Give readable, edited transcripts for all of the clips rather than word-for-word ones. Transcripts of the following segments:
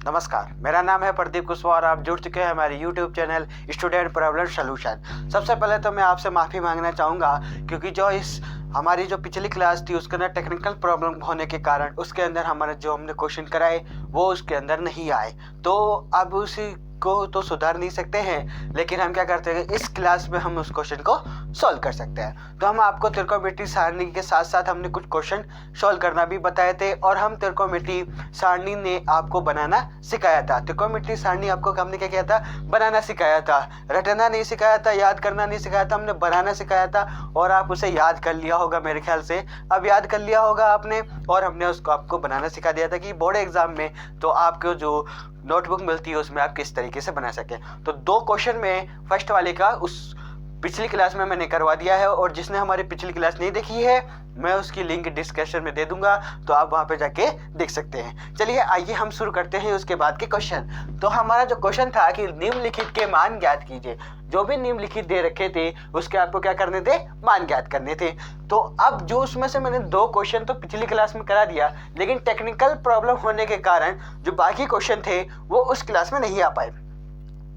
नमस्कार, मेरा नाम है प्रदीप कुशवाहा और आप जुड़ चुके हैं हमारे YouTube channel student problem solution. सबसे पहले तो मैं आपसे माफ़ी मांगना चाहूँगा क्योंकि जो इस हमारी जो पिछली क्लास थी उसके अंदर टेक्निकल प्रॉब्लम होने के कारण उसके अंदर हमारे जो हमने क्वेश्चन कराए वो उसके अंदर नहीं आए। तो अब उसी को तो सुधार नहीं सकते हैं, लेकिन हम क्या करते हैं इस क्लास में हम उस क्वेश्चन को सॉल्व कर सकते हैं। तो हम आपको त्रिकोणमितीय सारणी के साथ साथ हमने कुछ क्वेश्चन सॉल्व करना भी बताए थे और हम त्रिकोणमितीय सारणी ने आपको बनाना सिखाया था। त्रिकोणमितीय सारणी आपको हमने क्या किया था, बनाना सिखाया था, रटना नहीं सिखाया था, याद करना नहीं सिखाया था, हमने बनाना सिखाया था और आप उसे याद कर लिया होगा मेरे ख्याल से। अब याद कर लिया होगा आपने और हमने उसको आपको बनाना सिखा दिया था कि बोर्ड एग्जाम में तो आपको जो नोटबुक मिलती है उसमें आप किस तरीके से बना सकें। तो 2 क्वेश्चन में फर्स्ट वाले का उस पिछली क्लास में मैंने करवा दिया है और जिसने हमारी पिछली क्लास नहीं देखी है मैं उसकी लिंक डिस्क्रिप्शन में दे दूंगा, तो आप वहां पे जाके देख सकते हैं। चलिए आइए हम शुरू करते हैं उसके बाद के क्वेश्चन। तो हमारा जो क्वेश्चन था कि निम्नलिखित के मान ज्ञात कीजिए। जो भी निम्नलिखित दे रखे थे उसके आपको क्या करने थे, मान ज्ञात करने थे। तो अब जो उसमें से मैंने 2 क्वेश्चन तो पिछली क्लास में करा दिया, लेकिन टेक्निकल प्रॉब्लम होने के कारण जो बाकी क्वेश्चन थे वो उस क्लास में नहीं आ पाए।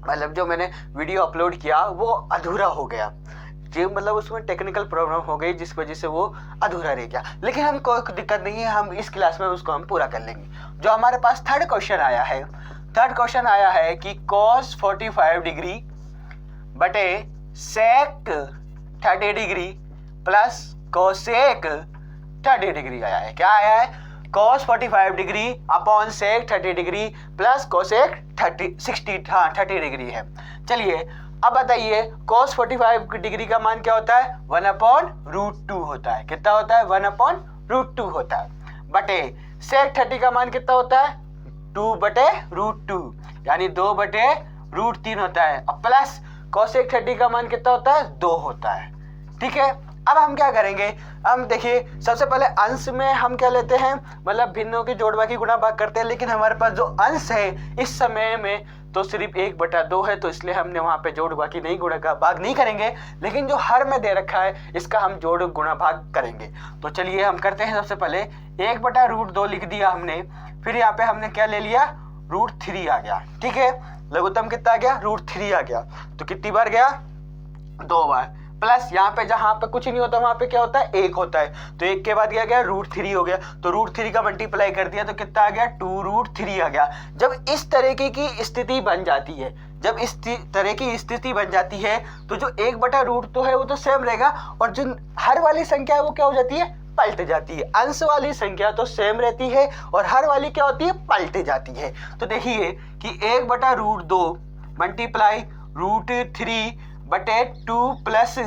मतलब जो मैंने वीडियो अपलोड किया वो अधूरा हो गया जी, मतलब उसमें टेक्निकल प्रॉब्लम हो गई जिस वजह से वो अधूरा रह गया। लेकिन हम कोई दिक्कत नहीं है, हम इस क्लास में उसको हम पूरा कर लेंगे। जो हमारे पास थर्ड क्वेश्चन आया है कि cos 45 डिग्री बटे sec 30 degree plus cosec 30 degree आया है। क्या आया है? cos 45 degree upon sec 30 degree plus cosec 30 degree है। चलिए अब बताइए cos 45 डिग्री का मान क्या होता है? 1/√2 होता है। कितना होता है? 1/√2 होता है। बटे sec 30 का मान कितना होता है? 2/√2 यानी 2/√3 होता है। और प्लस cosec 30 का मान कितना होता है? 2 होता है। ठीक है, अब हम क्या करेंगे, हम देखिए सबसे पहले अंश में हम क्या लेते हैं, मतलब भिन्नों के जोड़ बाकी गुणा भाग करते हैं। लेकिन हमारे पास जो अंश है इस समय में तो सिर्फ 1/2 है, तो इसलिए हमने वहां पे जोड़ बाकी नहीं गुणा का भाग नहीं करेंगे। लेकिन जो हर में दे रखा है इसका हम जोड़ गुणा भाग करेंगे। तो चलिए हम करते हैं। सबसे पहले 1/√2 लिख दिया हमने, फिर यहाँ पे हमने क्या ले लिया, √3 आ गया। ठीक है, लघुत्तम कितना आ गया? √3 आ गया। तो कितनी बार गया? 2 बार। प्लस यहाँ पे जहां पे कुछ नहीं होता वहां पे क्या होता है? 1 होता है। तो 1 के बाद क्या गया? √3 हो गया। तो √3 का मल्टीप्लाई कर दिया तो कितना आ गया? 2√3 आ गया। जब इस तरीके की स्थिति बन जाती है, तो जो 1/√2 है वो तो सेम रहेगा और जो हर वाली संख्या है वो क्या हो जाती है? पलट जाती है। अंश वाली संख्या तो सेम रहती है और हर वाली क्या होती है? पलट जाती है। तो देखिए कि 1/√2 मल्टीप्लाई √3 बटे 2 प्लस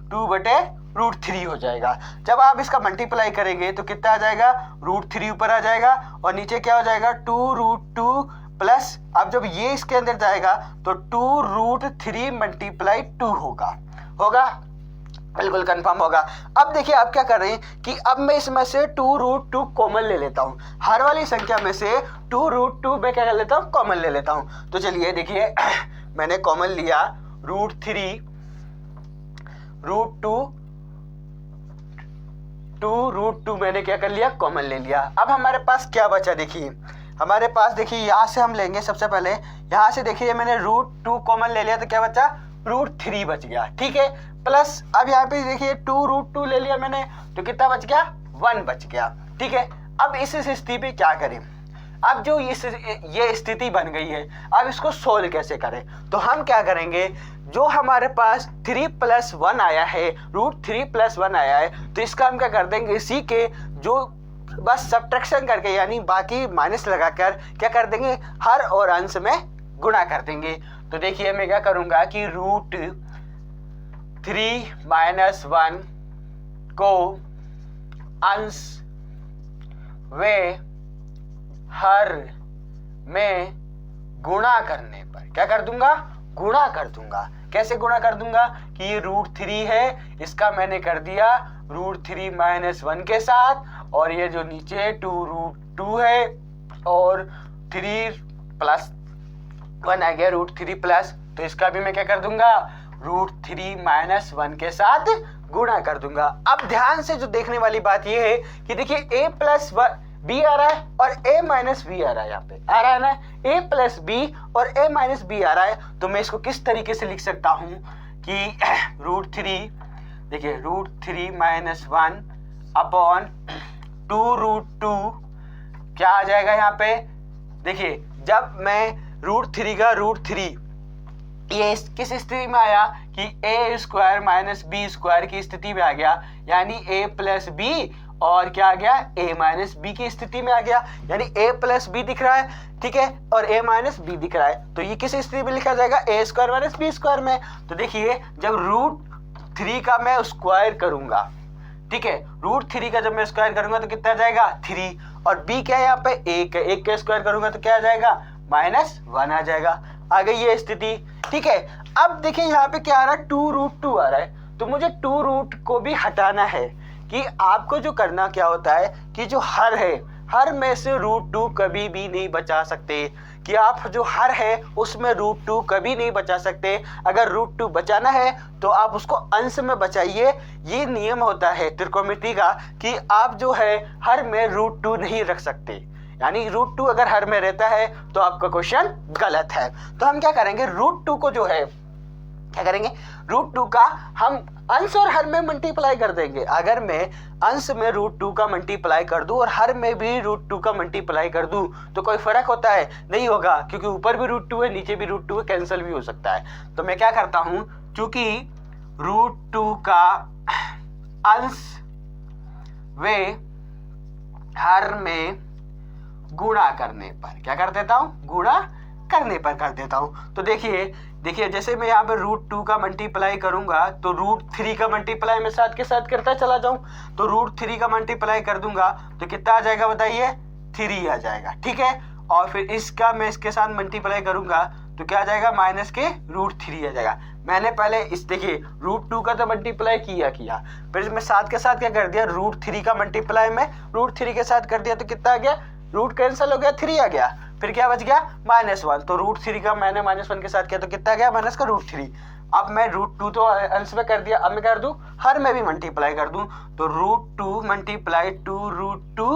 2/√3 हो जाएगा। जब आप इसका मल्टीप्लाई करेंगे तो कितना आ जाएगा? √3 ऊपर आ जाएगा और नीचे क्या हो जाएगा? 2√2 प्लस, अब जब ये इसके अंदर जाएगा तो 2√3 मल्टीप्लाई 2 होगा बिल्कुल कंफर्म होगा। अब देखिए आप क्या कर रहे हैं कि अब मैं इसमें से 2√2 कॉमन ले लेता हूँ। हर वाली संख्या में से 2√2 मैं क्या कर लेता हूँ? कॉमन ले लेता हूँ। तो चलिए देखिए मैंने कॉमन लिया √3 2√2 मैंने क्या कर लिया? कॉमन ले लिया। अब हमारे पास क्या बचा? देखिए हमारे पास देखिए यहाँ से हम लेंगे। सबसे पहले यहाँ से देखिए मैंने √2 कॉमन ले लिया तो क्या बचा? √3 बच गया। ठीक है, प्लस अब यहाँ पे देखिए 2√2 ले लिया मैंने तो कितना बच गया? 1 बच गया। ठीक है, अब इस स्थिति पे क्या करें? अब जो ये स्थिति बन गई है, अब इसको सोल्व कैसे करें? तो हम क्या करेंगे, जो हमारे पास 3 + 1 आया है, √3 + 1 आया है, तो इसका हम क्या कर देंगे, इसी के जो बस सब्ट्रैक्शन करके यानी बाकी माइनस लगाकर क्या कर देंगे, हर और अंश में गुणा कर देंगे। तो देखिए मैं क्या करूंगा कि √3 - 1 को अंश व हर में गुणा करने पर क्या कर दूंगा? गुणा कर दूंगा। कैसे गुणा कर दूंगा कि ये √3 है, इसका मैंने कर दिया √3 - 1 के साथ, और ये जो नीचे 2√2 है और 3 + 1 आ गया √3 प्लस, तो इसका भी मैं क्या कर दूंगा? √3 - 1 के साथ गुणा कर दूंगा। अब ध्यान से जो देखने वाली बात यह है कि देखिए b आ रहा है और a माइनस बी आ रहा है, यहाँ पे आ रहा है ना a प्लस बी और a माइनस बी आ रहा है। तो मैं इसको किस तरीके से लिख सकता हूँ कि √3, देखिए √3 माइनस 1 अपॉन 2√2 क्या आ जाएगा यहाँ पे, देखिए जब मैं √3 का √3 ये किस स्थिति में आया कि a square minus B square की स्थिति में आ गया, यानी a प्लस बी और क्या आ गया a माइनस बी की स्थिति में आ गया, यानी a प्लस बी दिख रहा है, ठीक है, और a माइनस बी दिख रहा है। तो ये किस स्थिति में लिखा जाएगा, a square minus B square में। तो देखिए जब √3 का मैं स्क्वायर करूंगा, ठीक है, √3 का जब मैं स्क्वायर करूंगा तो कितना आ जाएगा 3, और b क्या है यहाँ पे 1 है, 1 का स्क्वायर करूंगा तो क्या आ जाएगा -1 आ जाएगा। आ गई ये स्थिति, ठीक है। अब देखिए यहाँ पे क्या आ रहा है 2√2 आ रहा है, तो मुझे 2 को भी हटाना है। कि आपको जो करना क्या होता है कि जो हर है, हर में से √2 कभी भी नहीं बचा सकते, कि आप जो हर है उसमें √2 कभी नहीं बचा सकते। अगर √2 बचाना है तो आप उसको अंश में बचाइए। ये नियम होता है त्रिकोणमिति का कि आप जो है हर में √2 नहीं रख सकते, यानी √2 अगर हर में रहता है तो आपका क्वेश्चन गलत है। तो हम क्या करेंगे, √2 को जो है क्या करेंगे, √2 का हम अंश और हर में मल्टीप्लाई कर देंगे। अगर मैं अंश में √2 का मल्टीप्लाई कर दूं और हर में भी √2 का मल्टीप्लाई कर दूं तो कोई फर्क होता है, नहीं होगा, क्योंकि ऊपर भी √2 है नीचे भी √2 है, कैंसिल भी हो सकता है। तो मैं क्या करता हूं, चूंकि √2 का अंश वे हर में गुणा करने पर क्या कर देता हूं, गुणा करने पर कर देता हूं। तो देखिए जैसे मैं यहाँ पे √2 का मल्टीप्लाई करूंगा तो √3 का मल्टीप्लाई मैं साथ के साथ करता चला जाऊं, तो √3 का मल्टीप्लाई कर दूंगा तो कितना आ जाएगा बताइए, 3 आ जाएगा, ठीक है। और फिर इसका मैं इसके साथ मल्टीप्लाई करूंगा तो क्या आ जाएगा, माइनस के √3 आ जाएगा। मैंने पहले इस देखिए √2 का तो मल्टीप्लाई किया, फिर मैं साथ के साथ क्या कर दिया, √3 का मल्टीप्लाई में √3 के साथ कर दिया तो कितना आ गया, रूट कैंसिल हो गया, 3 आ गया, फिर क्या बच गया -1। तो √3 का मैंने -1 के साथ किया तो कितना आ गया, माइनस का √3। अब मैं √2 तो अंश में कर दिया, अब मैं कर दूं हर में भी मल्टीप्लाई कर दूं, तो √2 मल्टीप्लाई 2√2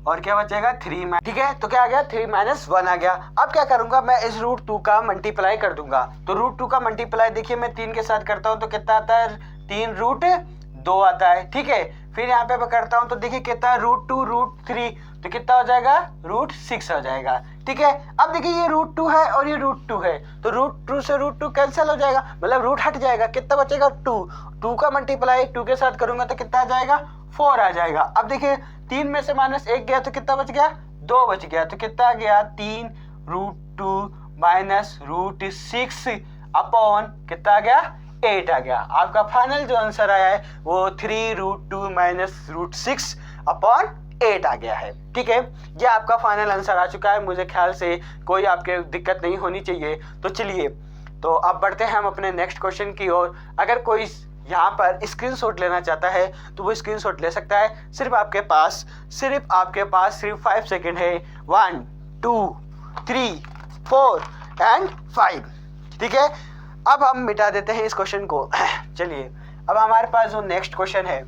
और क्या बचेगा 3, ठीक है। तो क्या आ गया 3 -1 आ गया। अब क्या करूंगा, मैं इस √2 का मल्टीप्लाई कर दूंगा, तो √2 का मल्टीप्लाई देखिए मैं 3 के साथ करता हूँ तो कितना आता है, 3√2 आता है, ठीक है। फिर यहाँ पे मैं करता हूँ तो देखिए कितना √2 √3 तो कितना हो जाएगा, √6 हो जाएगा, ठीक है। अब देखिए ये √2 है और ये √2 है, तो √2 से √2 कैंसिल हो जाएगा, मतलब रूट हट जाएगा, कितना बचेगा 2 का मल्टीप्लाई 2 के साथ करूंगा तो कितना आ जाएगा, 4 आ जाएगा। अब देखिए 3 में से -1 गया तो कितना बच गया, 2 बच गया, तो कितना आ गया 3√2 माइनस √6 अपॉन कितना आ गया, 8 आ गया। आपका फाइनल जो आंसर आया है वो 3√2 माइनस √6 अपॉन 8 आ गया है, ठीक है। ये आपका फाइनल आंसर आ चुका है, मुझे ख्याल से कोई आपके दिक्कत नहीं होनी चाहिए। तो चलिए, तो अब बढ़ते हैं हम अपने नेक्स्ट क्वेश्चन की ओर। अगर कोई यहाँ पर स्क्रीनशॉट लेना चाहता है तो वो स्क्रीनशॉट ले सकता है। सिर्फ आपके पास सिर्फ 5 सेकेंड है, 1 2 3 4 एंड 5, ठीक है। अब हम मिटा देते हैं इस क्वेश्चन को। चलिए, अब हमारे पास जो नेक्स्ट क्वेश्चन है,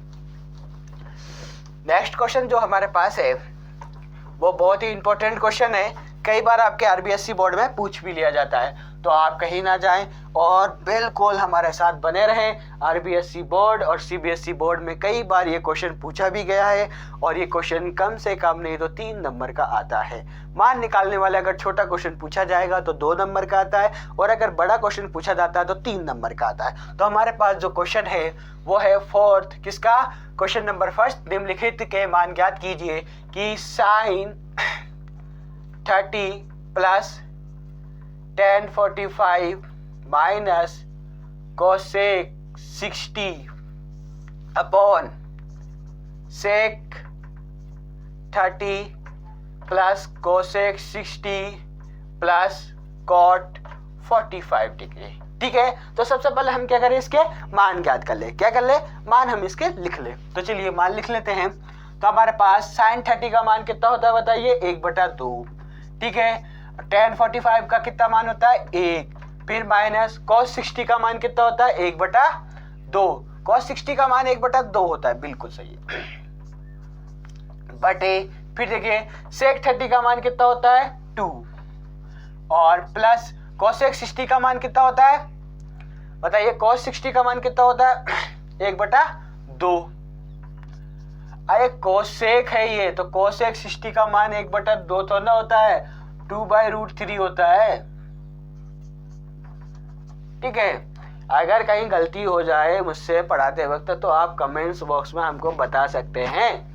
नेक्स्ट क्वेश्चन जो हमारे पास है वो बहुत ही इंपॉर्टेंट क्वेश्चन है। कई बार आपके आरबीएससी बोर्ड में पूछ भी लिया जाता है, तो आप कहीं ना जाएं और बिल्कुल हमारे साथ बने रहें। आरबीएससी बोर्ड और सीबीएसई बोर्ड में कई बार ये क्वेश्चन पूछा भी गया है, और ये क्वेश्चन कम से कम नहीं तो 3 नंबर का आता है। मान निकालने वाले अगर छोटा क्वेश्चन पूछा जाएगा तो 2 नंबर का आता है, और अगर बड़ा क्वेश्चन पूछा जाता है तो 3 नंबर का आता है। तो हमारे पास जो क्वेश्चन है वो है 4th, किसका, क्वेश्चन नंबर 1, निम्नलिखित के मान ज्ञात कीजिए कि sin 30 plus tan 45 minus cosec 60 upon sec 30 plus cosec 60 plus cot 45 degree, ठीक है। तो सबसे पहले हम क्या करें, इसके मान ज्ञात कर ले। क्या कर ले, मान हम इसके लिख ले। तो चलिए मान लिख लेते हैं। तो हमारे पास sin 30 का मान कितना होता है बताइए, 1/2, ठीक है। tan 45 का कितना मान होता है, 1, फिर माइनस cos 60 का मान कितना होता है, 1/2, cos 60 का मान 1/2 होता है, बिल्कुल सही है, बटे फिर देखिए सेक 30 का मान कितना होता है 2 और प्लस कोसेक 60 का मान कितना होता है बताइए, cos 60 का मान कितना होता है 1/2। अरे कोसेक है ये, तो कोसेक 60 का मान 1/2 तो ना होता है, 2/√3 होता है। ठीक है, अगर कहीं गलती हो जाए मुझसे पढ़ाते वक्त तो आप कमेंट्स बॉक्स में हमको बता सकते हैं,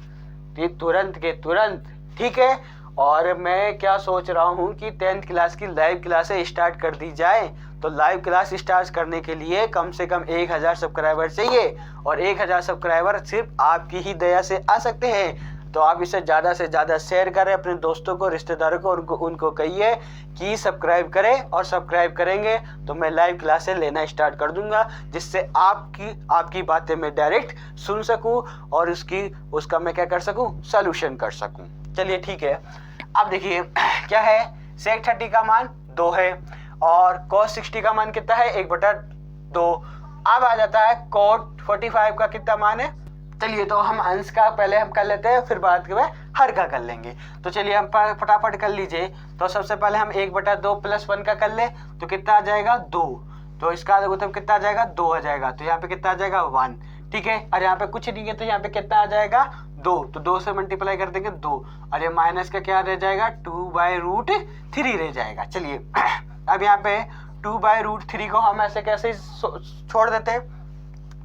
तुरंत के तुरंत। ठीक है, और मैं क्या सोच रहा हूँ कि 10th क्लास की लाइव क्लासें स्टार्ट कर दी जाए। तो लाइव क्लास स्टार्ट करने के लिए कम से कम 1000 सब्सक्राइबर चाहिए, और 1000 सब्सक्राइबर सिर्फ आपकी ही दया से आ सकते हैं। तो आप इसे ज़्यादा से ज़्यादा शेयर करें अपने दोस्तों को, रिश्तेदारों को, उनको कहिए कि सब्सक्राइब करें, और सब्सक्राइब करेंगे तो मैं लाइव क्लासें लेना स्टार्ट कर दूंगा, जिससे आपकी बातें मैं डायरेक्ट सुन सकूं और उसका मैं क्या कर सकूं, सॉल्यूशन कर सकूं। चलिए ठीक है, अब देखिए क्या है, सेक 30 का मान 2 है और cos 60 का मान कितना है 1/2। अब आ जाता है cot 45 का कितना मान है। चलिए तो हम अंश का पहले हम कर लेते हैं, फिर बाद में हर का कर लेंगे। तो चलिए हम फटाफट कर लीजिए। तो सबसे पहले हम 1/2 + 1 का कर ले तो कितना आ जाएगा 2। तो इसका मतलब कितना आ जाएगा 2 आ जाएगा। तो यहाँ पे कितना आ जाएगा 1। ठीक है, और यहाँ पे कुछ नहीं है तो यहाँ पे कितना आ जाएगा 2। तो 2 से मल्टीप्लाई कर देंगे 2, और ये माइनस का क्या रह जाएगा 2/√3 रह जाएगा। चलिए अब यहाँ पे 2/√3 को हम ऐसे कैसे छोड़ देते हैं,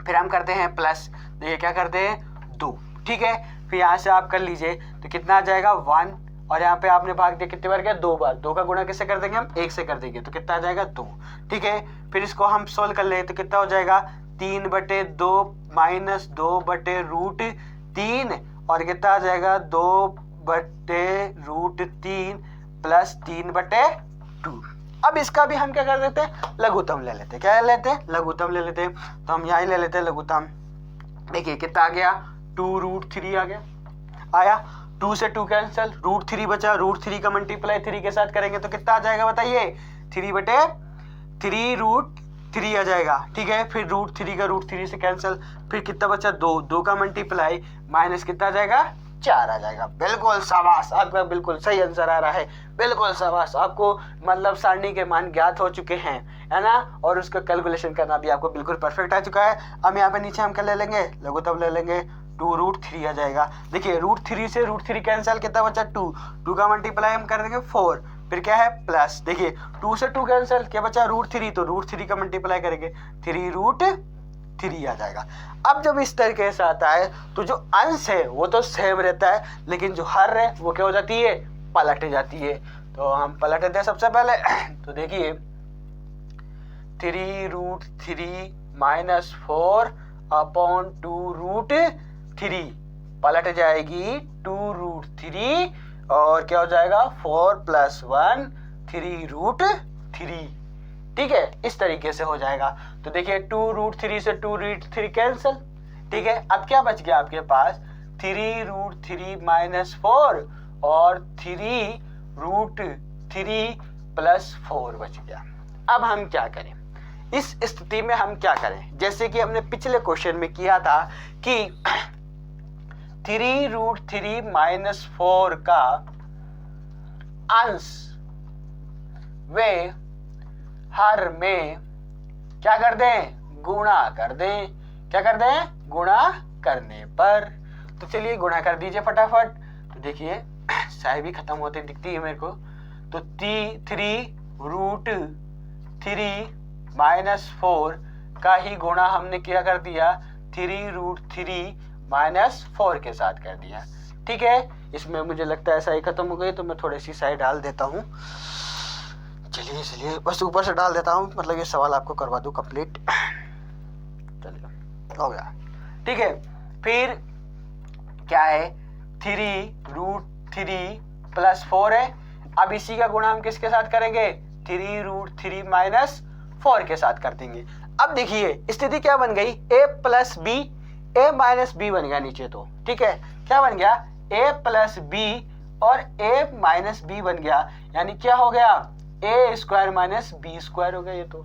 फिर हम करते हैं प्लस, देखिए क्या करते हैं 2। ठीक है, फिर यहाँ से आप कर लीजिए तो कितना आ जाएगा 1, और यहाँ पे आपने भाग दिया कितनी बार किया 2 बार। 2 का गुणा किससे कर देंगे हम 1 से कर देंगे, तो कितना आ जाएगा 2। ठीक है, फिर इसको हम सोल्व कर ले तो कितना हो जाएगा 3/2 माइनस 2/√3, और कितना आ जाएगा 2/√3 प्लस 3/2। अब इसका भी हम क्या कर देते हैं, लघुत्तम ले लेते हैं। क्या ले लेते हैं, लघुत्तम ले लेते हैं। तो हम यहाँ ले लेते हैं लघुत्तम। देखिए कितना आ गया 2√3 आ गया, आया 2 से 2 कैंसिल, √3 बचा, √3 का मल्टीप्लाई 3 के साथ करेंगे तो कितना आ जाएगा बताइए 3/3√3 आ जाएगा। ठीक है, फिर √3 का √3 से कैंसिल, फिर कितना बचा 2 का मल्टीप्लाई माइनस कितना आ जाएगा 4 आ जाएगा। बिल्कुल शाबाश, आपका बिल्कुल सही आंसर आ रहा है। बिल्कुल शाबाश, आपको मतलब सारणी के मान ज्ञात हो चुके हैं, है ना, और उसका कैलकुलेशन करना भी आपको बिल्कुल परफेक्ट आ चुका है। अब यहाँ पे नीचे हम क्या ले लेंगे, लघुत्तम ले लेंगे, 2√3 आ जाएगा। देखिए √3 से √3 कैंसिल, कितना बचा 2 का मल्टीप्लाई हम कर देंगे 4, फिर क्या है प्लस, देखिए 2 से 2 कैंसिल, क्या बचा √3, तो √3 का मल्टीप्लाई करेंगे 3√3 आ जाएगा। अब जब इस तरीके से आता है तो जो अंश है वो तो सेम रहता है, लेकिन जो हर है वो क्या हो जाती है, पलट जाती है। तो हम पलट देते हैं सबसे पहले। तो देखिए 3√3 माइनस 4/2√3 पलट जाएगी 2√3, और क्या हो जाएगा 4 + 1 3√3। ठीक है, इस तरीके से हो जाएगा। तो देखिए 2√3 से 2√3 कैंसिल। ठीक है, अब क्या बच गया आपके पास 3√3 माइनस 4 और 3√3 + 4 बच गया। अब हम क्या करें, इस स्थिति में हम क्या करें, जैसे कि हमने पिछले क्वेश्चन में किया था कि 3√3 माइनस 4 का अंश वे हर में क्या कर दें, गुणा कर दें। क्या कर दें, गुणा करने पर। तो चलिए गुणा कर दीजिए फटाफट। तो देखिए स्याही भी खत्म होते दिखती है मेरे को। तो 3√3 माइनस 4 का ही गुणा हमने क्या कर दिया 3√3 माइनस 4 के साथ कर दिया। ठीक है, इसमें मुझे लगता है स्याही खत्म हो गई, तो मैं थोड़ी सी स्याही डाल देता हूँ। चलिए बस ऊपर से डाल देता हूँ, मतलब ये सवाल आपको करवा दूँ कंप्लीट। चलिए हो गया। ठीक है, फिर क्या है 3√3 + 4 है। अब इसी का गुणा हम किसके साथ करेंगे, 3√3 माइनस 4 के साथ कर देंगे। अब देखिए स्थिति क्या बन गई, a + b, a - b बन गया नीचे। तो ठीक है, क्या बन गया a + b और a - b बन गया, यानी क्या हो गया a² - b² हो गया ये तो।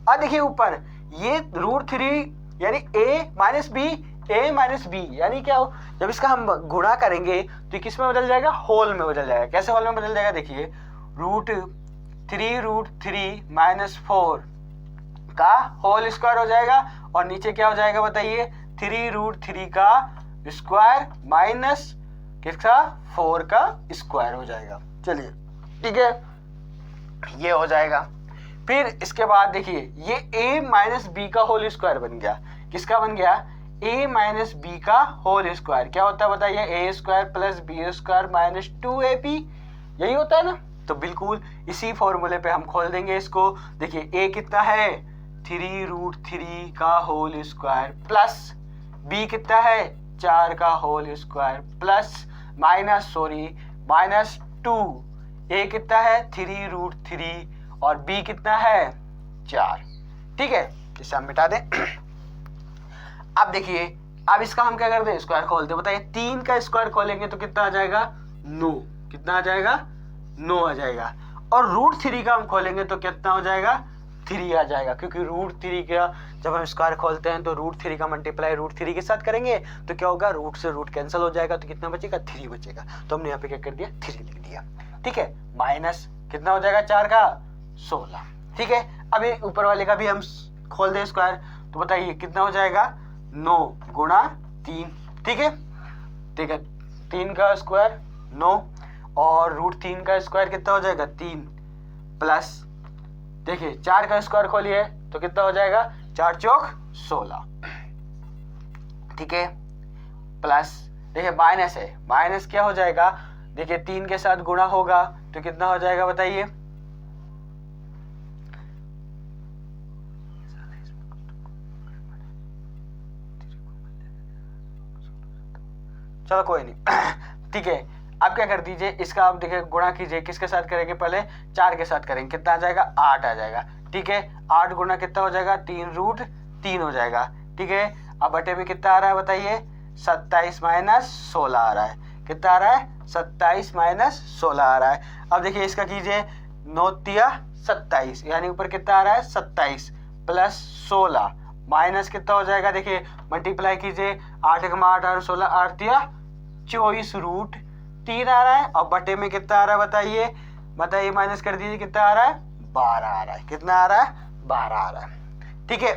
अब देखिए ऊपर ये √3 यानी a - b a minus B, यानी क्या हो, जब इसका हम गुणा करेंगे तो किस में बदल जाएगा, होल में बदल जाएगा। कैसे होल में बदल जाएगा, देखिए √3 माइनस 4 का होल स्क्वायर हो जाएगा, और नीचे क्या हो जाएगा बताइए, 3√3 का स्क्वायर माइनस किसका, 4 का स्क्वायर हो जाएगा। चलिए ठीक है, ये हो जाएगा। फिर इसके बाद देखिए ये a माइनस बी का होल स्क्वायर बन गया। किसका बन गया, a माइनस बी का होल स्क्वायर। क्या होता है बताइए, a square plus B square minus 2ab, यही होता है ना। तो बिल्कुल इसी फॉर्मूले पे हम खोल देंगे इसको। देखिए a कितना है, 3√3 का होल स्क्वायर प्लस b कितना है, 4 का whole square plus minus 2, a कितना है 3√3 और b कितना है 4। ठीक है, इसे हम मिटा दें। अब देखिए, अब इसका हम क्या करते हैं, स्क्वायर खोलते हैं। बताइए 3 का स्क्वायर खोलेंगे तो कितना आ जाएगा, 9। कितना आ जाएगा, 9 आ जाएगा। और √3 का हम खोलेंगे तो कितना हो जाएगा, 3 आ जाएगा, क्योंकि √3 का जब हम स्क्वायर खोलते हैं तो √3 का मल्टीप्लाई √3 के साथ करेंगे तो क्या होगा, रूट से रूट कैंसिल हो जाएगा, तो कितना बचेगा, 3 बचेगा। तो हमने यहाँ पे क्या कर दिया, 3 लिख दिया। ठीक है, माइनस कितना हो जाएगा, 4 का 16। ठीक है, अभी ऊपर वाले का भी हम खोल दें स्क्वायर, तो बताइए कितना हो जाएगा, 9 गुणा 3। ठीक है, 3 का स्क्वायर 9 और √3 का स्क्वायर कितना हो जाएगा, 3 प्लस देखिए 4 का स्क्वायर खोलिए तो कितना हो जाएगा, 4 चौक 16। ठीक है, प्लस देखिए माइनस है, माइनस क्या हो जाएगा, देखिए 3 के साथ गुणा होगा तो कितना हो जाएगा बताइए, चलो कोई नहीं। ठीक है, अब क्या कर दीजिए, इसका आप देखिए गुणा कीजिए, किसके साथ करेंगे, पहले 4 के साथ करेंगे, कितना आ जाएगा, 8 आ जाएगा। ठीक है, 8 गुणा कितना हो जाएगा, 3√3 हो जाएगा। ठीक है, अब बटे में कितना आ रहा है बताइए, 27 माइनस 16 आ रहा है। कितना आ रहा है, 27 माइनस 16 आ रहा है। अब देखिए इसका कीजिए, 9 तिया 27, यानी ऊपर कितना आ रहा है, 27 प्लस 16 माइनस कितना हो जाएगा, देखिए मल्टीप्लाई कीजिए, 8 × 8 और 16, 8 तिया 24 √3 आ रहा है, और बटे में कितना आ रहा है बताइए माइनस कर दीजिए, कितना आ रहा है, 12 आ रहा है। कितना आ रहा है, 12 आ रहा है। ठीक है,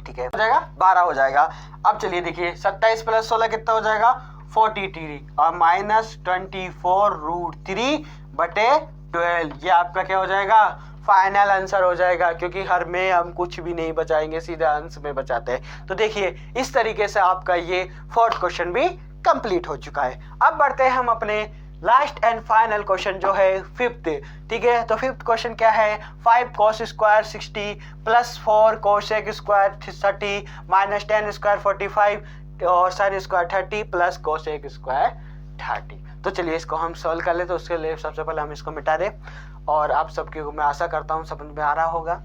ठीक है, हो जाएगा 12 हो जाएगा। अब चलिए देखिए 27 प्लस 16 कितना हो जाएगा, 43 और माइनस 24 √3 बटे 12, ये आपका क्या हो जाएगा, फाइनल आंसर हो जाएगा, क्योंकि हर में हम कुछ भी नहीं बचाएंगे, सीधा अंश में बचाते हैं। तो देखिए इस तरीके से आपका ये 4th क्वेश्चन भी कंप्लीट हो चुका है। अब बढ़ते हैं हम अपने लास्ट एंड फाइनल क्वेश्चन जो है 5th। ठीक है, तो 5th क्वेश्चन क्या है, 5 cos square 60 plus 4 cosec square 30 minus 10 square 45 और sin square 30 plus cosec square 30। तो चलिए इसको हम सॉल्व कर ले। तो उसके लिए सबसे पहले हम इसको मिटा दें, और आप सबके मैं आशा करता हूँ समझ में आ रहा होगा।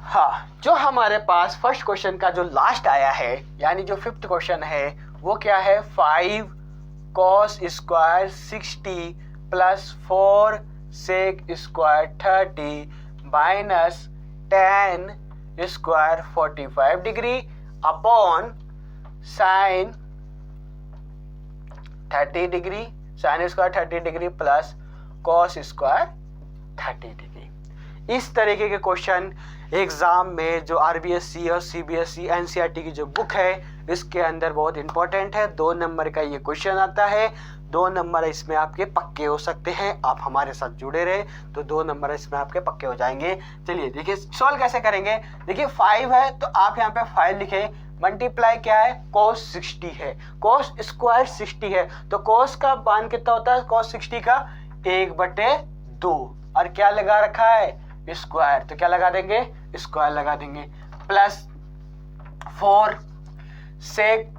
हाँ, जो हमारे पास फर्स्ट क्वेश्चन का जो लास्ट आया है, यानी जो 5th क्वेश्चन है, वो क्या है, 5 cos square 60 plus 4 sec square 30 minus 10 square 45 degree upon sine 30 degree, sine square 30 degree plus cos square 30 degree. इस तरीके के क्वेश्चन एग्जाम में जो RBSC और CBSE NCERT की जो बुक है इसके अंदर बहुत इंपॉर्टेंट है। 2 नंबर का ये क्वेश्चन आता है, 2 नंबर इसमें आपके पक्के हो सकते हैं। आप हमारे साथ जुड़े रहे तो 2 नंबर इसमें आपके पक्के हो जाएंगे। चलिए देखिए सॉल्व कैसे करेंगे। देखिए 5 है तो आप यहाँ पे 5 लिखे, मल्टीप्लाई क्या है, cos 60 है, cos स्क्वायर 60 है तो cos का मान कितना होता है, cos 60 का 1/2 और क्या लगा रखा है, स्क्वायर, तो क्या लगा देंगे, स्क्वायर लगा देंगे, प्लस 4 सेक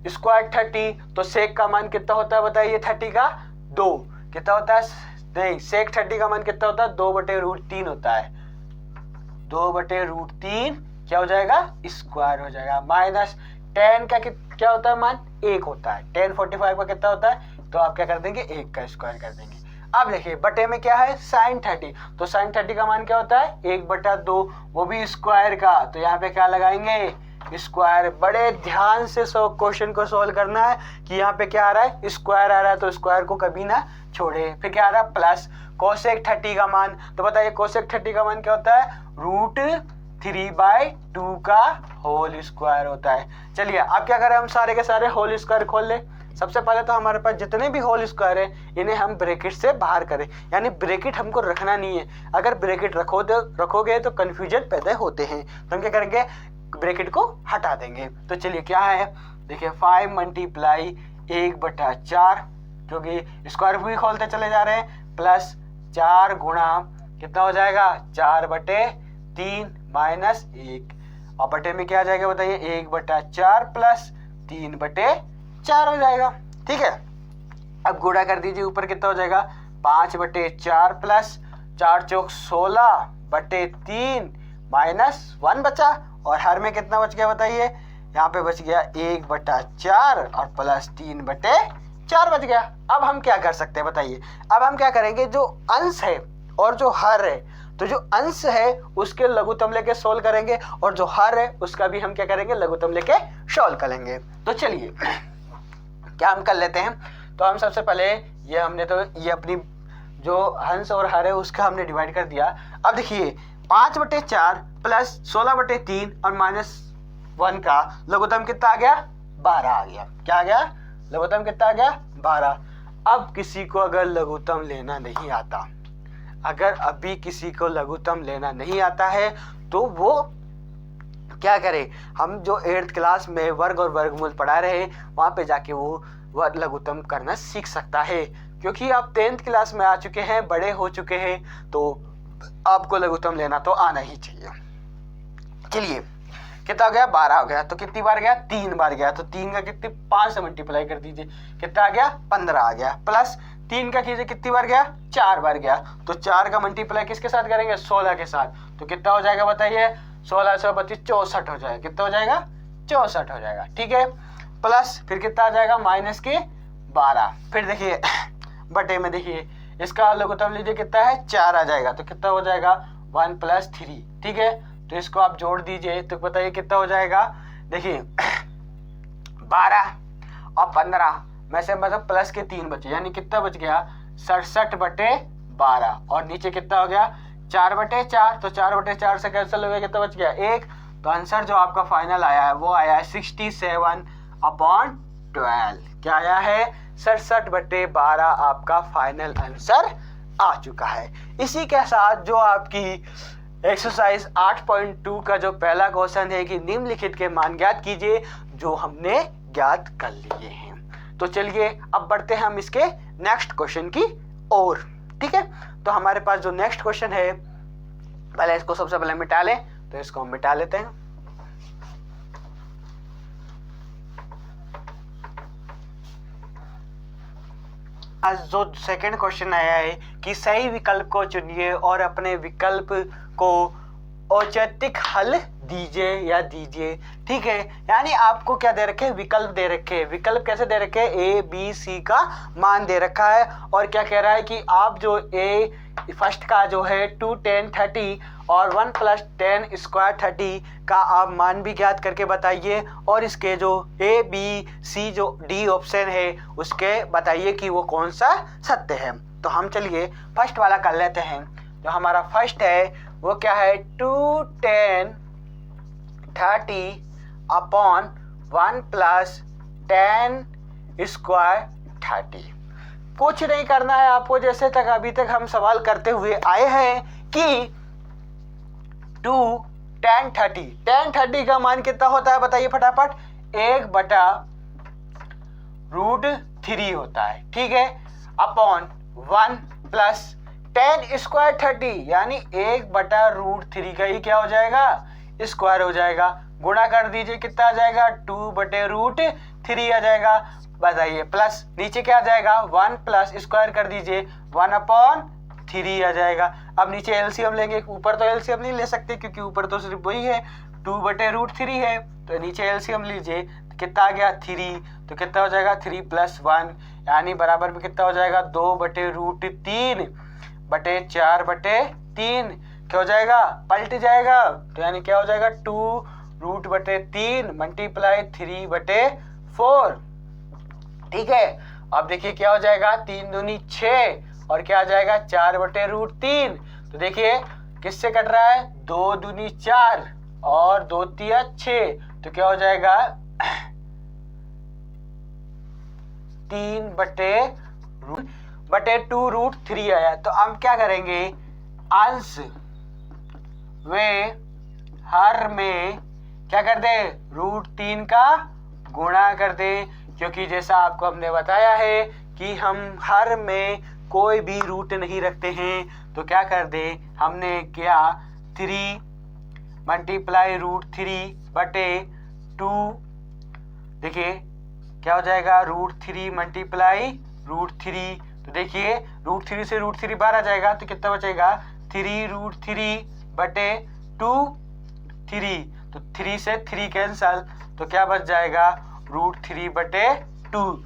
स्क्वायर 30, तो सेक का मान कितना होता है बताइए, 30 का 2 कितना होता है, नहीं सेक 30 का मान कितना होता है, 2/√3 होता है, 2/√3 क्या हो जाएगा, स्क्वायर हो जाएगा, माइनस 10 का क्या होता है मान, 1 होता है, 10 45 का कितना होता है, तो आप क्या कर देंगे, 1 का स्क्वायर कर देंगे। अब देखिए बटे में क्या है साइन 30, तो साइन 30 का मान क्या होता है 1/2, वो भी स्क्वायर का, तो यहाँ पे क्या लगाएंगे स्क्वायर। बड़े ध्यान से क्वेश्चन को सोल्व करना है कि यहाँ पे क्या आ रहा है स्क्वायर आ रहा है, तो स्क्वायर को कभी ना छोड़े। फिर क्या आ रहा है प्लस कोसेक 30 का मान, तो बताइए कोसेक 30 का मान क्या होता है √3/2 का होल स्क्वायर होता है। चलिए अब क्या करें हम सारे के सारे होल स्क्वायर खोल ले। सबसे पहले तो हमारे पास जितने भी होल स्क्वायर है इन्हें हम ब्रैकेट से बाहर करें, यानी ब्रैकेट हमको रखना नहीं है। अगर ब्रैकेट रखोगे तो कंफ्यूजन पैदा होते हैं, तो हम क्या करेंगे ब्रैकेट को हटा देंगे। तो चलिए क्या है देखिए 5 × 1/4, क्योंकि स्क्वायर भी खोलते चले जा रहे हैं, प्लस 4 गुणा कितना हो जाएगा 4/3 माइनस 1, और बटे में क्या आ जाएगा बताइए 1/4 प्लस 3/4 हो जाएगा। ठीक है, अब गुणा कर दीजिए, ऊपर कितना हो जाएगा 5/4 प्लस 4 चौक 16/3 माइनस 1 बचा, और हर में कितना बच गया बताइए, यहाँ पे बच गया 1/4 और प्लस 3/4 बच गया। अब हम क्या कर सकते हैं बताइए, अब हम क्या करेंगे जो अंश है और जो हर है, तो जो अंश है उसके लघुत्तम लेके सोल्व करेंगे, और जो हर है उसका भी हम क्या करेंगे लघुत्तम लेके सोल्व करेंगे। तो चलिए क्या हम कर लेते हैं, तो हम सबसे पहले ये हमने तो ये अपनी जो अंश और हर है उसका हमने डिवाइड कर दिया। अब देखिए 5/4 प्लस 16/3 और -1 का लघुत्तम कितना आ गया 12 आ गया। क्या आ गया लघुत्तम कितना आ गया 12। अब किसी को अगर लघुत्तम लेना नहीं आता, अगर अभी किसी को लघुत्तम लेना नहीं आता है तो वो क्या करे, हम जो 8th क्लास में वर्ग और वर्गमूल पढ़ा रहे वहाँ पे जाके वो लघुत्तम करना सीख सकता है, क्योंकि आप 10th क्लास में आ चुके हैं, बड़े हो चुके हैं, तो आपको लघुत्तम लेना तो आना ही चाहिए। चलिए कितना हो गया 12 हो गया, तो कितनी बार गया 3 बार गया, तो 3 का कितनी 5 से मल्टीप्लाई कर दीजिए, कितना आ गया 15 आ गया, प्लस 3 का कीजिए कितनी बार गया 4 बार गया, तो 4 का मल्टीप्लाई किसके साथ करेंगे 16 के साथ, तो कितना हो जाएगा बताइए 16 से 25 64 हो जाएगा, कितना हो जाएगा 64 हो जाएगा। ठीक है, प्लस फिर कितना आ जाएगा -12, फिर देखिए बटे में देखिए इसका लघुत्तम लीजिए कितना है 4 आ जाएगा, तो कितना हो जाएगा 1 + 3। ठीक है, तो इसको आप जोड़ दीजिए तो बताइए कितना हो जाएगा, देखिए 12 और 15 में से मतलब प्लस के 3 बचे, यानी कितना बच गया 67/12, और नीचे कितना हो गया 4/4, तो 4/4 से कैंसिल हो गया, कितना बच गया 1। तो आंसर जो आपका फाइनल आया है वो आया है 67/12। क्या आया है 67/12 आपका फाइनल आंसर आ चुका है। इसी के साथ जो आपकी एक्सरसाइज 8.2 का जो पहला क्वेश्चन है कि निम्नलिखित के मान ज्ञात कीजिए, जो हमने ज्ञात कर लिए हैं। तो चलिए अब बढ़ते हैं हम इसके नेक्स्ट क्वेश्चन की ओर। ठीक है, तो हमारे पास जो नेक्स्ट क्वेश्चन है, पहले इसको सबसे पहले मिटा लें, तो इसको हम मिटा लेते हैं। आज जो सेकंड क्वेश्चन आया है कि सही विकल्प को चुनिए और अपने विकल्प को औचित्यक हल दीजिए या दीजिए। ठीक है, यानी आपको क्या दे रखे विकल्प दे रखे, विकल्प कैसे दे रखे A B C का मान दे रखा है, और क्या कह रहा है कि आप जो A फर्स्ट का जो है 2 10 30 और 1 + 10 स्क्वायर 30 का आप मान भी ज्ञात करके बताइए, और इसके जो A B C जो D ऑप्शन है उसके बताइए कि वो कौन सा सत्य है। तो हम चलिए फर्स्ट वाला कर लेते हैं। जो हमारा फर्स्ट है वो क्या है 2 10 30 अपॉन 1 + 10 स्क्वायर 30। कुछ नहीं करना है आपको, जैसे तक अभी तक हम सवाल करते हुए आए हैं कि 2 10 30 10 30 का मान कितना होता है बताइए फटाफट, 1/√3 होता है। ठीक है, अपॉन 1 + 10 स्क्वायर 30, यानी 1/√3 का ही क्या हो जाएगा स्क्वायर हो जाएगा, गुणा कर दीजिए कितना आ जाएगा 2/√3 आ जाएगा। बताइए प्लस नीचे क्या आ जाएगा 1 + स्क्वायर कर दीजिए 1/3 आ जाएगा। अब नीचे एलसीएम लेंगे, ऊपर तो एलसीएम नहीं ले सकते क्योंकि ऊपर तो सिर्फ वही है 2/√3 है, तो नीचे एलसीएम लीजिए कितना आ गया 3, तो कितना हो जाएगा 3 + 1 यानी बराबर में कितना हो जाएगा 2/√3 बटे 4/3 क्या हो जाएगा पलट जाएगा। तो यानी क्या हो जाएगा 2√3 मल्टीप्लाई 3/4। ठीक है, अब देखिए क्या हो जाएगा 3 दूनी 6 और क्या आ जाएगा 4/√3। तो देखिए किससे कट रहा है 2 दूनी 4 और 2 तिया 6, तो क्या हो जाएगा 3/2√3 आया। तो हम क्या करेंगे अंश में हर में क्या कर दे √3 का गुणा कर दे, क्योंकि जैसा आपको हमने बताया है कि हम हर में कोई भी रूट नहीं रखते हैं। तो क्या कर दे हमने क्या 3 मल्टीप्लाई √3/2 देखिए क्या हो जाएगा √3 मल्टीप्लाई √3। तो देखिए √3 से √3 बाहर आ जाएगा तो कितना बचेगा 3√3/2 3। तो 3 से 3 कैंसल, तो क्या बच जाएगा √3/2।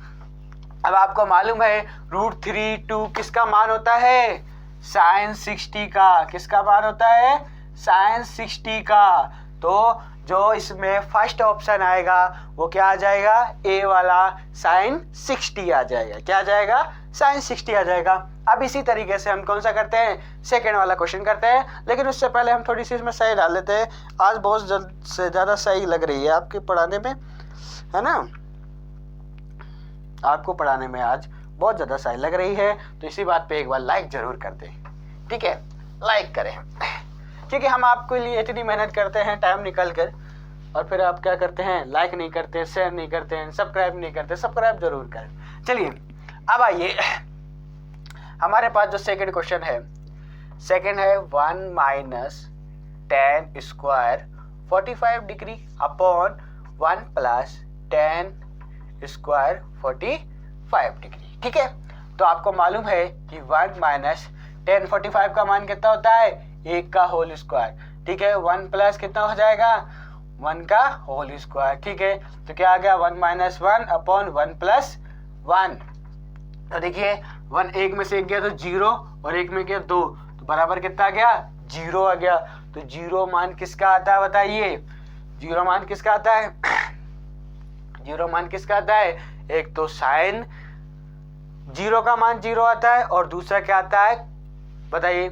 अब आपको मालूम है √3/2 किसका मान होता है sin 60 का। किसका मान होता है sin 60 का। तो जो इसमें फर्स्ट ऑप्शन आएगा वो क्या आ जाएगा ए वाला sin 60 आ जाएगा। क्या आ जाएगा sin 60 आ जाएगा। अब इसी तरीके से हम कौन सा करते हैं सेकेंड वाला क्वेश्चन करते हैं, लेकिन उससे पहले हम थोड़ी सी इसमें सही डाल लेते हैं। आज बहुत जल्द से ज़्यादा सही लग रही है आपके पढ़ाने में, है ना, आपको पढ़ाने में आज बहुत ज़्यादा सही लग रही है। तो इसी बात पे एक बार लाइक ज़रूर कर दें, ठीक है, लाइक करें, क्योंकि हम आपके लिए इतनी मेहनत करते हैं टाइम निकल कर, और फिर आप क्या करते हैं लाइक नहीं करते, शेयर नहीं करते हैं, सब्सक्राइब नहीं करते। सब्सक्राइब जरूर करें। चलिए अब आइए हमारे पास जो सेकंड क्वेश्चन है, सेकंड है 1 - tan square 45 degree upon 1 + tan square 45 degree. ठीक है, तो आपको मालूम है कि 1 - tan 45 का मान कितना होता है 1 का होल स्क्वायर। ठीक है, 1 प्लस कितना हो जाएगा 1 का होल स्क्वायर। ठीक है, तो क्या आ गया 1 - 1 अपॉन 1 + 1। तो देखिए 1 एक में से एक गया तो 0 और एक में गया 2, तो बराबर कितना आ गया 0 आ गया। तो 0 मान किसका आता है बताइए, 0 मान किसका आता है 0 मान किसका आता है, एक तो साइन 0 का मान 0 आता है और दूसरा क्या आता है बताइए,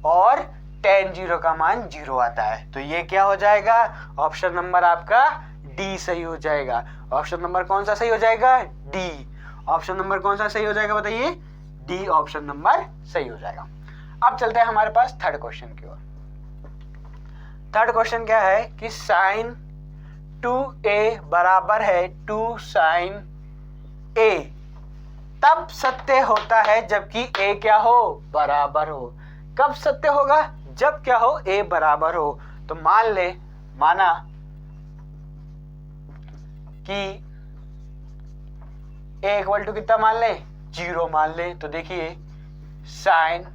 और tan 0 का मान 0 आता है। तो ये क्या हो जाएगा ऑप्शन नंबर आपका डी सही हो जाएगा। ऑप्शन नंबर कौन सा सही हो जाएगा डी। ऑप्शन नंबर कौन सा सही हो जाएगा बताइए, डी ऑप्शन नंबर सही हो जाएगा। अब चलते हैं हमारे पास थर्ड क्वेश्चन की ओर। थर्ड क्वेश्चन क्या है कि sin 2a बराबर है 2 sin a तब सत्य होता है जबकि a क्या हो बराबर हो। कब सत्य होगा जब क्या हो a बराबर हो। तो माना कि a इक्वल टू कितना मान ले 0 मान ले। तो देखिए sin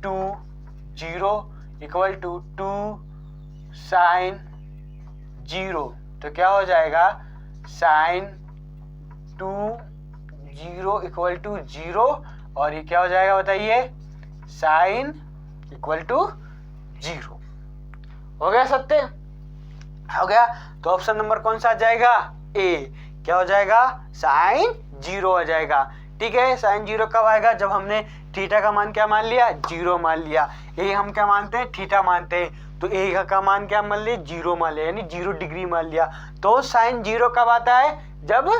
2 0 इक्वल टू 2 sin 0, तो क्या हो जाएगा sin 2 0 इक्वल टू 0 और ये क्या हो जाएगा बताइए sin इक्वल टू 0। हो गया सत्य, हो गया। तो ऑप्शन नंबर कौन सा आ जाएगा ए। क्या हो जाएगा sin 0 आ जाएगा। ठीक है, sin 0 कब आएगा जब हमने थीटा का मान क्या मान लिया 0 मान लिया। ए हम क्या मानते हैं थीटा मानते हैं, तो ए का मान क्या मान लिया 0 मान लिया, यानी 0 डिग्री मान लिया। तो sin 0 कब आता है जब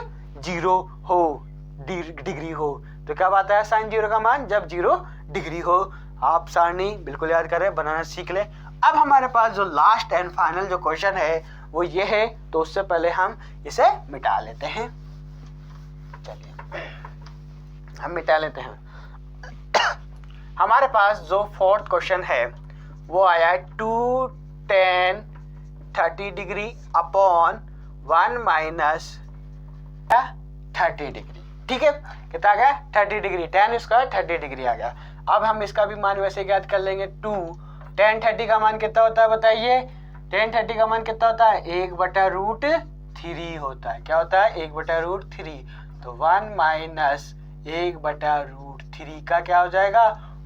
0 हो डिग्री हो। तो कब आता है sin 0 का मान जब 0 डिग्री हो। आप सारणी बिल्कुल याद करें, बनाना सीख लें। अब हमारे पास जो लास्ट एंड फाइनल जो क्वेश्चन है वो ये है, तो उससे पहले हम इसे मिटा लेते हैं। चलिए हम मिटा लेते हैं। हमारे पास जो फोर्थ क्वेश्चन है वो आया है 2 tan 30 डिग्री अपॉन 1 - 30 डिग्री। ठीक है, कितना आ गया 30 डिग्री, tan स्क्वायर 30 डिग्री आ गया। अब हम इसका भी मान वैसे ज्ञात कर लेंगे। 2 tan 30 का मान कितना होता है बताइए, tan 30 का मान कितना होता है 1/√3 होता है। क्या होता है 1/√3। तो 1 - 1/√3 का क्या हो जाएगा,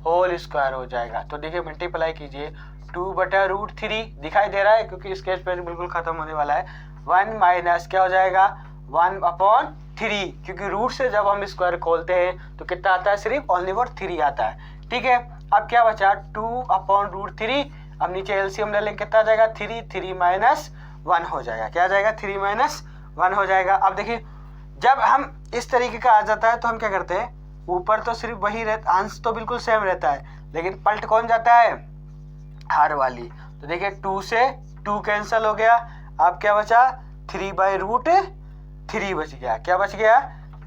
होल स्क्वायर हो जाएगा। तो देखिए मल्टीप्लाई कीजिए, 2/√3 दिखाई दे रहा है क्योंकि स्केच पेन बिल्कुल खत्म होने वाला है। 1 माइनस क्या हो जाएगा, 1/3, क्योंकि रूट से जब हम स्क्वायर खोलते हैं तो कितना आता है, सिर्फ ओनली फॉर 3 आता है। ठीक है, अब क्या बचा, 2/√3। अब नीचे एलसीएम ले लेंगे, कितना आ जाएगा, 3 माइनस 1 हो जाएगा। क्या आ जाएगा, 3 माइनस 1 हो जाएगा। अब देखिए जब हम इस तरीके का आ जाता है तो हम क्या करते हैं, ऊपर तो सिर्फ वही रहता, अंश तो बिल्कुल सेम रहता है, लेकिन पलट कौन जाता है, हर वाली। तो देखिए 2 से 2 कैंसिल हो गया। अब क्या बचा, 3/√3 बच गया। क्या बच गया,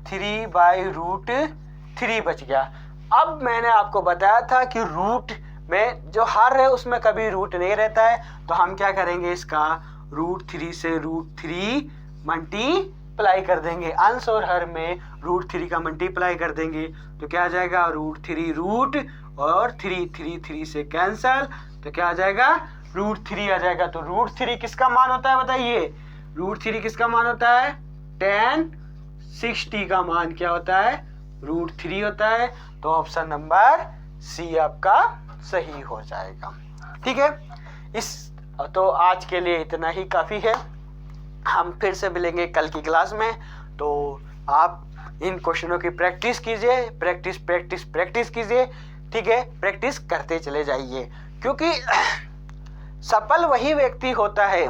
3/√3 बच गया। अब मैंने आपको बताया था कि रूट में जो हर है उसमें कभी रूट नहीं रहता है, तो हम क्या करेंगे, इसका √3 से √3 मल्टीप्लाई कर देंगे। अंश और हर में √3 का मल्टीप्लाई कर देंगे तो क्या आ जाएगा, √3 रूट और 3 से कैंसल, तो क्या आ जाएगा, √3 आ जाएगा। तो √3 किसका मान होता है बताइए, √3 किसका मान होता है, tan 60 का मान क्या होता है, √3 होता है। तो ऑप्शन नंबर सी आपका सही हो जाएगा। ठीक है, तो आज के लिए इतना ही काफ़ी है। हम फिर से मिलेंगे कल की क्लास में। तो आप इन क्वेश्चनों की प्रैक्टिस कीजिए, प्रैक्टिस कीजिए। ठीक है, प्रैक्टिस करते चले जाइए, क्योंकि सफल वही व्यक्ति होता है,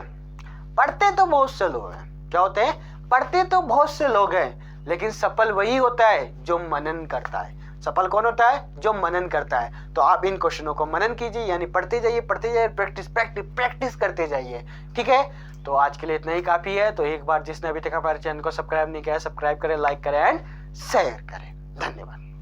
पढ़ते तो बहुत से लोग हैं, क्या होते हैं, पढ़ते तो बहुत से लोग हैं, लेकिन सफल वही होता है जो मनन करता है। सफल कौन होता है, जो मनन करता है। तो आप इन क्वेश्चनों को मनन कीजिए, यानी पढ़ते जाइए, प्रैक्टिस करते जाइए। ठीक है, तो आज के लिए इतना ही काफ़ी है। तो एक बार जिसने अभी तक हमारे चैनल को सब्सक्राइब नहीं किया है, सब्सक्राइब करें, लाइक करें एंड शेयर करें। धन्यवाद।